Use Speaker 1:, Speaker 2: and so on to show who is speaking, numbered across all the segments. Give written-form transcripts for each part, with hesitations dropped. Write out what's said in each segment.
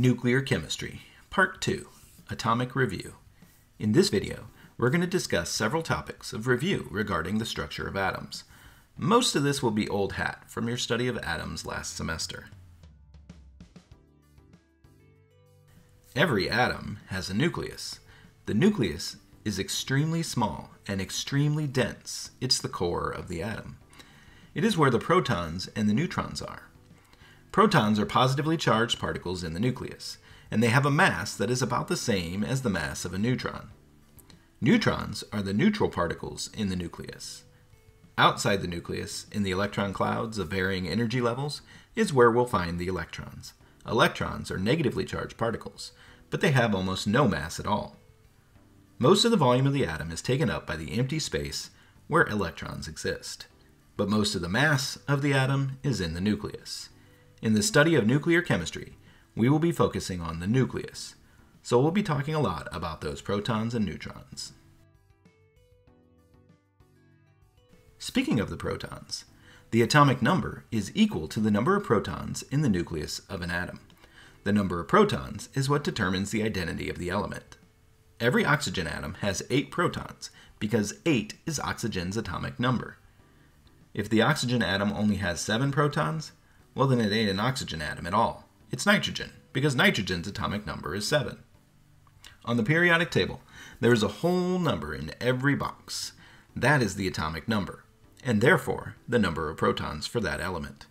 Speaker 1: Nuclear Chemistry, Part 2, Atomic Review. In this video, we're going to discuss several topics of review regarding the structure of atoms. Most of this will be old hat from your study of atoms last semester. Every atom has a nucleus. The nucleus is extremely small and extremely dense. It's the core of the atom. It is where the protons and the neutrons are. Protons are positively charged particles in the nucleus, and they have a mass that is about the same as the mass of a neutron. Neutrons are the neutral particles in the nucleus. Outside the nucleus, in the electron clouds of varying energy levels, is where we'll find the electrons. Electrons are negatively charged particles, but they have almost no mass at all. Most of the volume of the atom is taken up by the empty space where electrons exist, but most of the mass of the atom is in the nucleus. In the study of nuclear chemistry, we will be focusing on the nucleus, so we'll be talking a lot about those protons and neutrons. Speaking of the protons, the atomic number is equal to the number of protons in the nucleus of an atom. The number of protons is what determines the identity of the element. Every oxygen atom has 8 protons because 8 is oxygen's atomic number. If the oxygen atom only has 7 protons, well, then it ain't an oxygen atom at all. It's nitrogen, because nitrogen's atomic number is 7. On the periodic table, there is a whole number in every box. That is the atomic number, and therefore the number of protons for that element.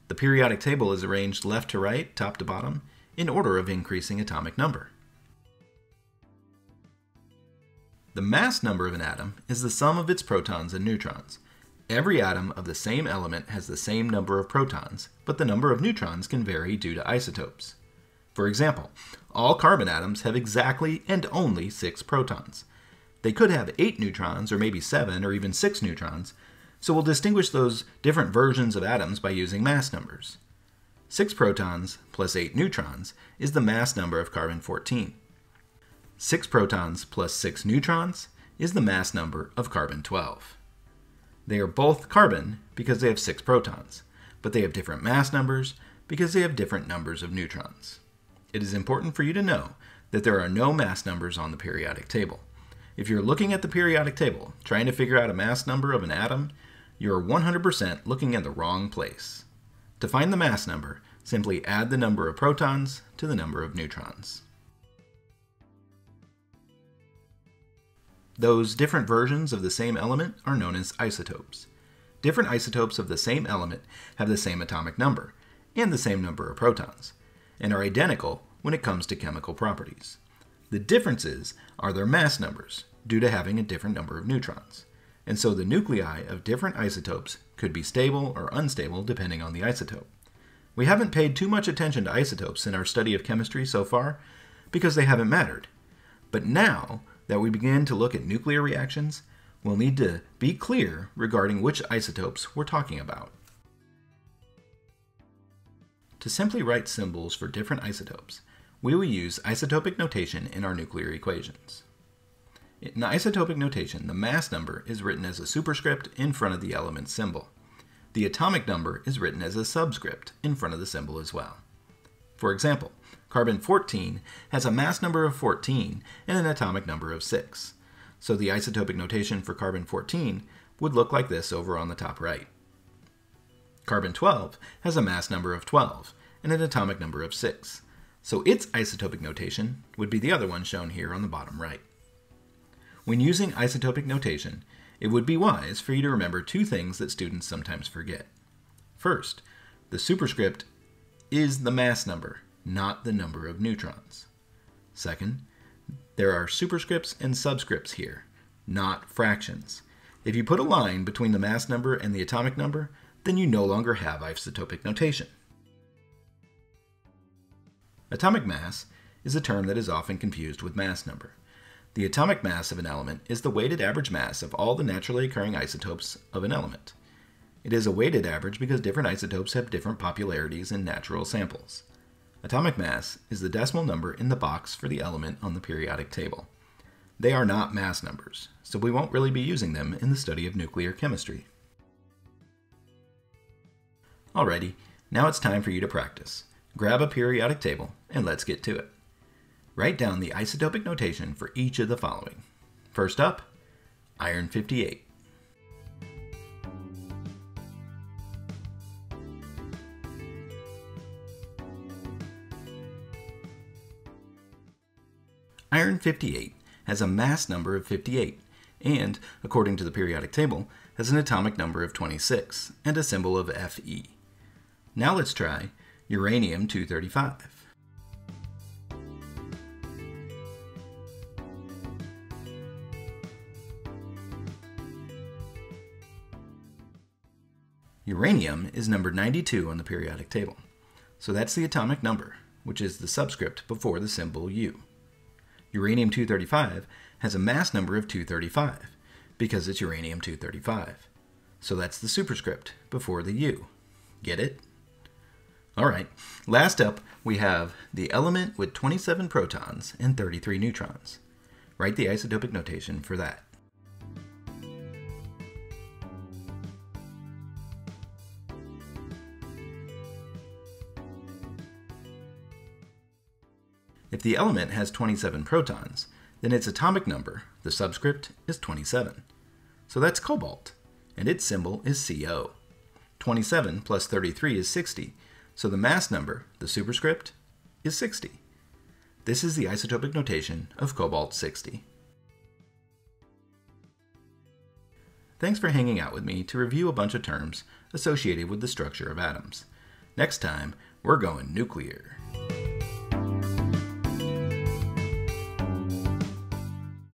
Speaker 1: The periodic table is arranged left to right, top to bottom, in order of increasing atomic number. The mass number of an atom is the sum of its protons and neutrons. Every atom of the same element has the same number of protons, but the number of neutrons can vary due to isotopes. For example, all carbon atoms have exactly and only 6 protons. They could have 8 neutrons, or maybe 7, or even 6 neutrons, so we'll distinguish those different versions of atoms by using mass numbers. 6 protons plus 8 neutrons is the mass number of carbon-14. 6 protons plus 6 neutrons is the mass number of carbon-12. They are both carbon because they have 6 protons, but they have different mass numbers because they have different numbers of neutrons. It is important for you to know that there are no mass numbers on the periodic table. If you're looking at the periodic table trying to figure out a mass number of an atom, you're 100% looking at the wrong place. To find the mass number, simply add the number of protons to the number of neutrons. Those different versions of the same element are known as isotopes. Different isotopes of the same element have the same atomic number and the same number of protons, and are identical when it comes to chemical properties. The differences are their mass numbers due to having a different number of neutrons, and so the nuclei of different isotopes could be stable or unstable depending on the isotope. We haven't paid too much attention to isotopes in our study of chemistry so far because they haven't mattered, but now that we begin to look at nuclear reactions, we'll need to be clear regarding which isotopes we're talking about. To simply write symbols for different isotopes, we will use isotopic notation in our nuclear equations. In isotopic notation, the mass number is written as a superscript in front of the element symbol. The atomic number is written as a subscript in front of the symbol as well. For example, carbon-14 has a mass number of 14 and an atomic number of 6. So the isotopic notation for carbon-14 would look like this over on the top right. Carbon-12 has a mass number of 12 and an atomic number of 6. So its isotopic notation would be the other one shown here on the bottom right. When using isotopic notation, it would be wise for you to remember 2 things that students sometimes forget. First, the superscript is the mass number, not the number of neutrons. Second, there are superscripts and subscripts here, not fractions. If you put a line between the mass number and the atomic number, then you no longer have isotopic notation. Atomic mass is a term that is often confused with mass number. The atomic mass of an element is the weighted average mass of all the naturally occurring isotopes of an element. It is a weighted average because different isotopes have different popularities in natural samples. Atomic mass is the decimal number in the box for the element on the periodic table. They are not mass numbers, so we won't really be using them in the study of nuclear chemistry. Alrighty, now it's time for you to practice. grab a periodic table and let's get to it. Write down the isotopic notation for each of the following. First up, iron 58. Iron 58 has a mass number of 58 and, according to the periodic table, has an atomic number of 26 and a symbol of Fe. Now let's try uranium 235. Uranium is numbered 92 on the periodic table, so that's the atomic number, which is the subscript before the symbol U. Uranium 235 has a mass number of 235 because it's uranium 235. So that's the superscript before the U. Get it? Alright, last up we have the element with 27 protons and 33 neutrons. Write the isotopic notation for that. If the element has 27 protons, then its atomic number, the subscript, is 27. So that's cobalt, and its symbol is Co. 27 plus 33 is 60, so the mass number, the superscript, is 60. This is the isotopic notation of cobalt-60. Thanks for hanging out with me to review a bunch of terms associated with the structure of atoms. Next time, we're going nuclear.